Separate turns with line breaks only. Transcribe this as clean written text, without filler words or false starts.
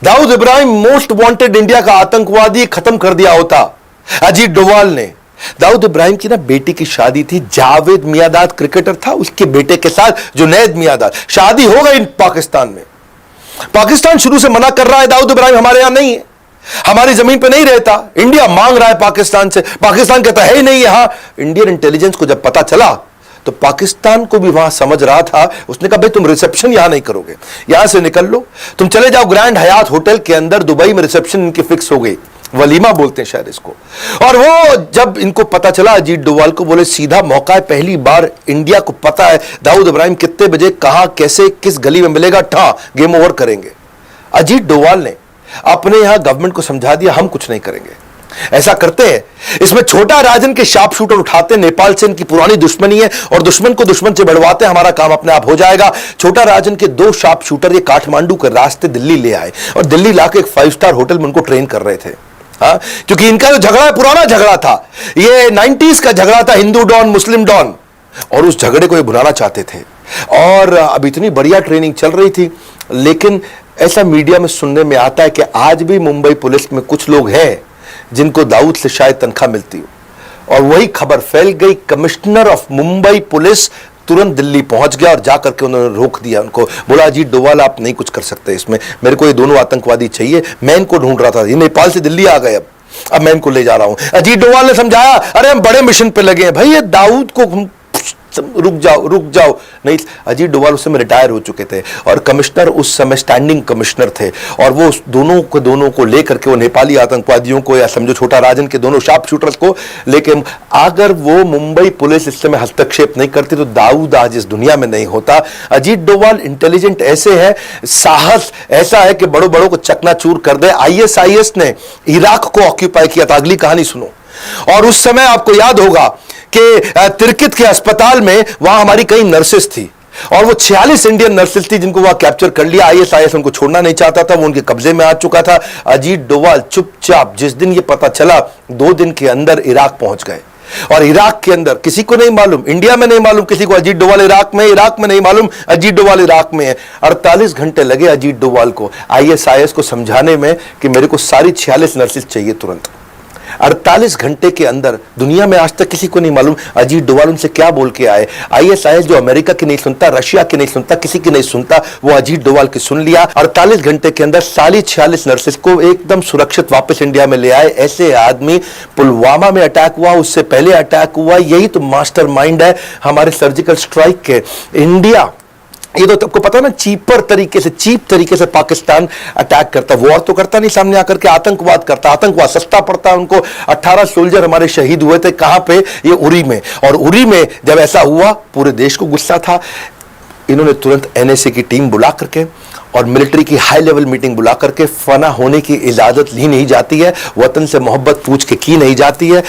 Dawood Ibrahim most wanted India का आतंकवादी खत्म कर दिया होता। अजीत डोवाल ने दाऊद इब्राहिम की ना बेटी की शादी थी, जावेद मियांदाद क्रिकेटर था, उसके बेटे के साथ जुनैद मियांदाद, शादी हो गई पाकिस्तान में। पाकिस्तान शुरू से मना कर रहा है दाऊद इब्राहिम हमारे यहां नहीं है, हमारी जमीन पे नहीं रहता। इंडिया मांग रहा है पाकिस्तान से, पाकिस्तान कहता है ही नहीं यहां। इंडियन इंटेलिजेंस को जब पता चला तो पाकिस्तान को भी वहां समझ रहा था, उसने कहा भाई तुम रिसेप्शन यहां नहीं करोगे, यहां से निकल लो, तुम चले जाओ ग्रैंड हयात होटल के अंदर, दुबई में रिसेप्शन इनकी फिक्स हो गई, वलीमा बोलते हैं शायद इसको। और वो जब इनको पता चला अजीत डोवाल को, बोले सीधा मौका है, पहली बार इंडिया को पता है दाऊद इब्राहिम कितने बजे कहां कैसे किस गली में मिलेगा, ठा गेम ओवर करेंगे। अजीत डोवाल ने अपने यहां गवर्नमेंट को समझा दिया हम कुछ नहीं करेंगे, ऐसा करते हैं। इसमें छोटा राजन के शार्प शूटर उठाते, नेपाल से इनकी पुरानी दुश्मनी है और दुश्मन को दुश्मन से बढ़वाते, हमारा काम अपने आप हो जाएगा। छोटा राजन के 2 शार्प शूटर ये काठमांडू के रास्ते दिल्ली ले आए और दिल्ली लाके एक 5 स्टार होटल में उनको ट्रेन कर रहे थे। हाँ, क्योंकि इनका जो झगड़ा है पुराना झगड़ा था, ये 90s का झगड़ा था, हिंदू डॉन मुस्लिम डॉन, और उस झगड़े को ये भुनाना चाहते थे। और अब इतनी बढ़िया ट्रेनिंग चल रही थी, लेकिन ऐसा मीडिया में सुनने में आता है कि आज भी मुंबई पुलिस में कुछ लोग हैं जिनको दाऊद से शायद तनख्वाह मिलती हो। और वही खबर फैल गई, कमिश्नर ऑफ मुंबई पुलिस तुरंत दिल्ली पहुंच गया और जाकर के उन्होंने रोक दिया उनको, बोला अजीत डोवाल आप नहीं कुछ कर सकते इसमें, मेरे को ये दोनों आतंकवादी चाहिए, मैं इनको ढूंढ रहा था, ये नेपाल से दिल्ली आ गए, अब मैं इनको ले जा रहा हूं। अजीत डोवाल ने समझाया अरे हम बड़े मिशन पे लगे हैं भाई, ये दाऊद को रुक जाओ नहीं। अजीत डोवाल उस समय रिटायर हो चुके थे और कमिश्नर उस समय स्टैंडिंग कमिश्नर थे, और वो दोनों को लेकर के वो नेपाली आतंकवादियों को, या समझो छोटा राजन के दोनों शार्प शूटर्स को लेके, अगर वो मुंबई पुलिस इस समय हस्तक्षेप नहीं करती तो दाऊद आज इस दुनिया में नहीं होता। अजीत डोवाल इंटेलिजेंट ऐसे है, साहस ऐसा है कि बड़ों बड़ों को चकनाचूर कर दे। ISIS ने इराक को ऑक्यूपाई किया था, अगली कहानी सुनो। और उस समय आपको याद होगा कि तिरकित के अस्पताल में वहां हमारी कई नर्सेस थी, और वो 46 इंडियन नर्सेस थी जिनको वहां कैप्चर कर लिया। ISIS उनको छोड़ना नहीं चाहता था, वो उनके कब्जे में आ चुका था। अजीत डोवाल चुपचाप, जिस दिन ये पता चला 2 दिन के अंदर इराक पहुंच गए, और इराक के अंदर किसी को नहीं मालूम, इंडिया में नहीं मालूम किसी को अजीत डोवाल इराक में नहीं मालूम अजीत डोवाल इराक में है। 48 घंटे लगे अजीत डोवाल को ISIS को समझाने में कि मेरे को सारी 46 नर्सेस चाहिए तुरंत। 48 घंटे के अंदर, दुनिया में आज तक किसी को नहीं मालूम अजीत डोवाल उनसे क्या बोल के आए। ISIS जो अमेरिका की नहीं सुनता, रशिया की नहीं सुनता, किसी की नहीं सुनता, वो अजीत डोवाल की सुन लिया। 48 घंटे के अंदर सारी 46 नर्सेस को एकदम सुरक्षित वापस इंडिया में ले आए। ऐसे आदमी, पुलवामा में अटैक हुआ, उससे पहले अटैक हुआ, यही तो मास्टरमाइंड है हमारे सर्जिकल स्ट्राइक के। इंडिया, ये तो आपको पता है ना, चीप तरीके से पाकिस्तान अटैक करता, वॉर तो करता नहीं सामने आकर के, आतंकवाद करता, आतंकवाद सस्ता पड़ता है उनको। 18 सोल्जर हमारे शहीद हुए थे, कहां पे, ये उरी में। और उरी में जब ऐसा हुआ पूरे देश को गुस्सा था, इन्होंने तुरंत NSA की टीम बुला करके और मिलिट्री की हाई लेवल मीटिंग बुला करके, फना होने की इजाजत ली नहीं जाती है, वतन से मोहब्बत पूछ के की नहीं जाती है।